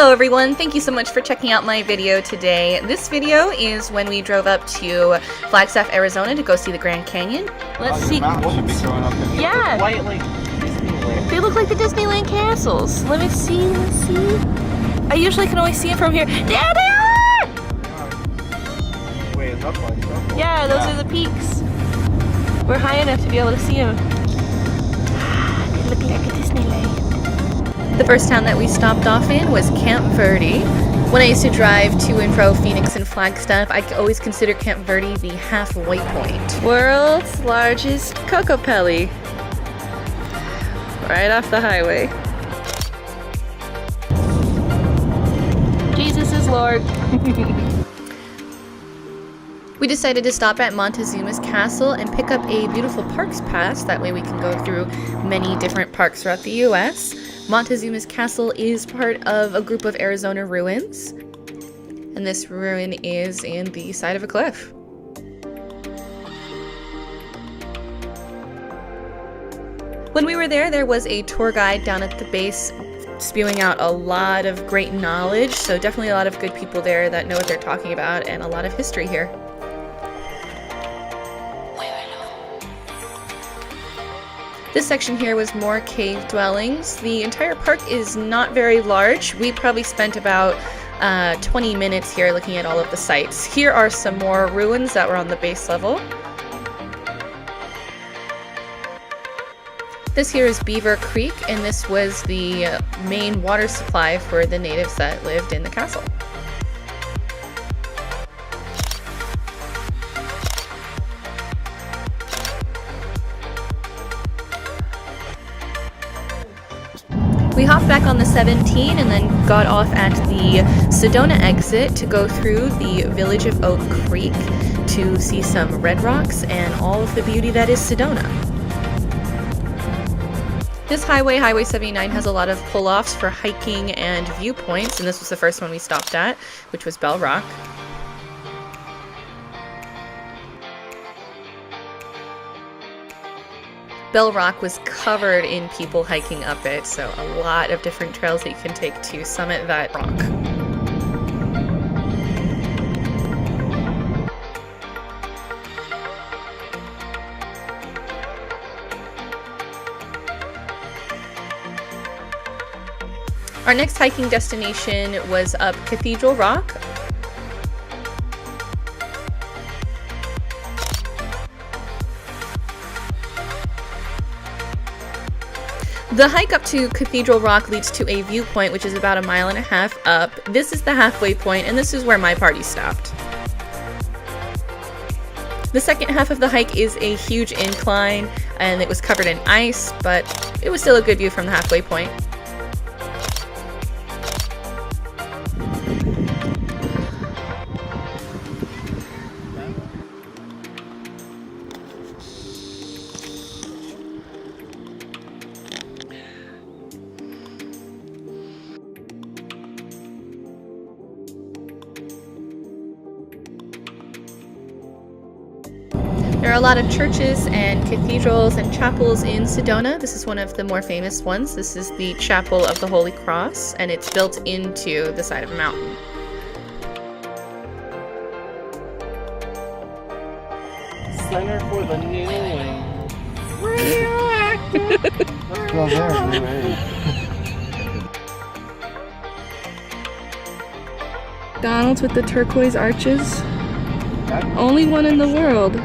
Hello everyone, thank you so much for checking out my video today. This video is when we drove up to Flagstaff, Arizona to go see the Grand Canyon. Let's see. Yeah, they look like the Disneyland castles. Let me see, I usually can always see them from here. There they are! Yeah, those are the peaks. We're high enough to be able to see them. They look like a Disneyland. The first town that we stopped off in was Camp Verde. When I used to drive to and fro Phoenix and Flagstaff, I always consider Camp Verde the halfway point. World's largest cocoa pelly. Right off the highway. Jesus is Lord. We decided to stop at Montezuma's castle and pick up a beautiful parks pass. That way we can go through many different parks throughout the US. Montezuma's castle is part of a group of Arizona ruins, and this ruin is in the side of a cliff. When we were there was a tour guide down at the base spewing out a lot of great knowledge, so definitely a lot of good people there that know what they're talking about, and a lot of history here. This section here was more cave dwellings. The entire park is not very large. We probably spent about 20 minutes here looking at all of the sites. Here are some more ruins that were on the base level. This here is Beaver Creek, and this was the main water supply for the natives that lived in the castle. We hopped back on the 17 and then got off at the Sedona exit to go through the village of Oak Creek to see some red rocks and all of the beauty that is Sedona. This highway, Highway 79, has a lot of pull-offs for hiking and viewpoints, and this was the first one we stopped at, which was Bell Rock. Bell Rock was covered in people hiking up it, so a lot of different trails that you can take to summit that rock. Our next hiking destination was up Cathedral Rock. The hike up to Cathedral Rock leads to a viewpoint which is about 1.5 miles up. This is the halfway point, and this is where my party stopped. The second half of the hike is a huge incline, and it was covered in ice, but it was still a good view from the halfway point. There are a lot of churches and cathedrals and chapels in Sedona. This is one of the more famous ones. This is the Chapel of the Holy Cross, and it's built into the side of a mountain. Center for the new one. Well, there, new age. McDonald's with the turquoise arches. Only one in the world.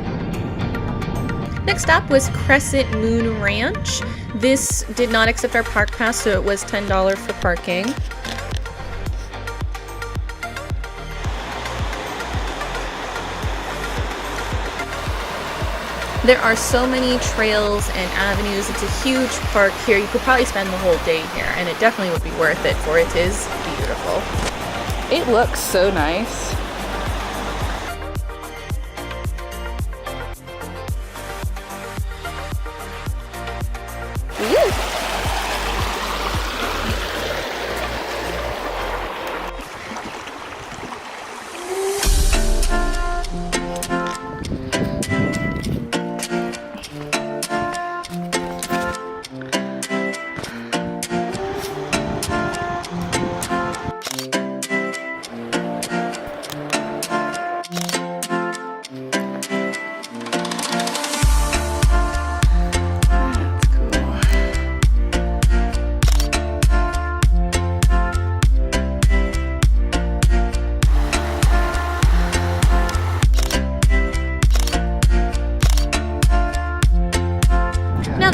Next stop was Crescent Moon Ranch. This did not accept our park pass, so it was $10 for parking. There are so many trails and avenues. It's a huge park here. You could probably spend the whole day here, and it definitely would be worth it, for it is beautiful. It looks so nice.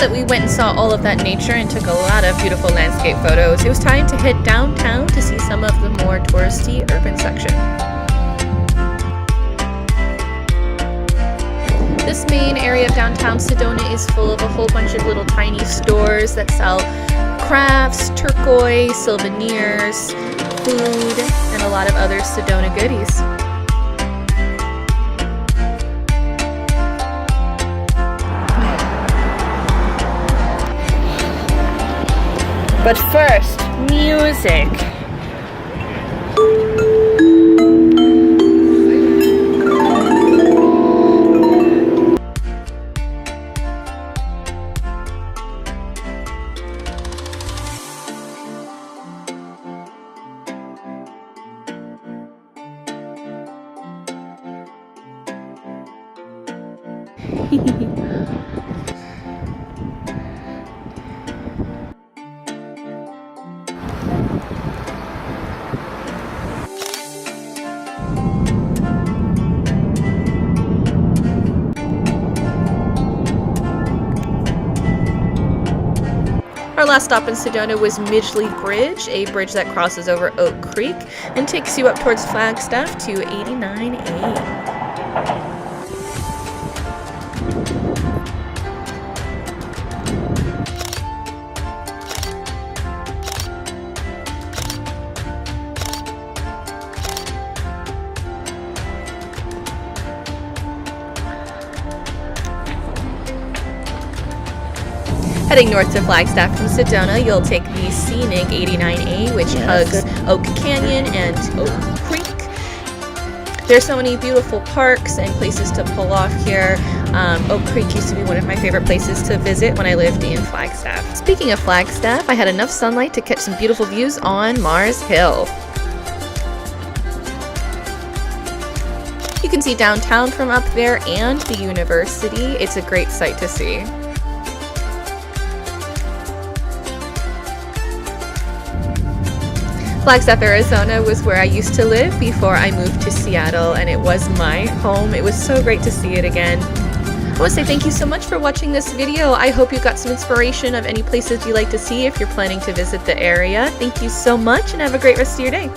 that we went and saw all of that nature and took a lot of beautiful landscape photos, it was time to head downtown to see some of the more touristy urban section. This main area of downtown Sedona is full of a whole bunch of little tiny stores that sell crafts, turquoise, souvenirs, food, and a lot of other Sedona goodies. But first, music. Our last stop in Sedona was Midgley Bridge, a bridge that crosses over Oak Creek and takes you up towards Flagstaff to 89A. Heading north to Flagstaff from Sedona, you'll take the scenic 89A, which hugs Oak Canyon and Oak Creek. There's so many beautiful parks and places to pull off here. Oak Creek used to be one of my favorite places to visit when I lived in Flagstaff. Speaking of Flagstaff, I had enough sunlight to catch some beautiful views on Mars Hill. You can see downtown from up there and the university. It's a great sight to see. Flagstaff, Arizona was where I used to live before I moved to Seattle, and it was my home. It was so great to see it again. I want to say thank you so much for watching this video. I hope you got some inspiration of any places you'd like to see if you're planning to visit the area. Thank you so much and have a great rest of your day.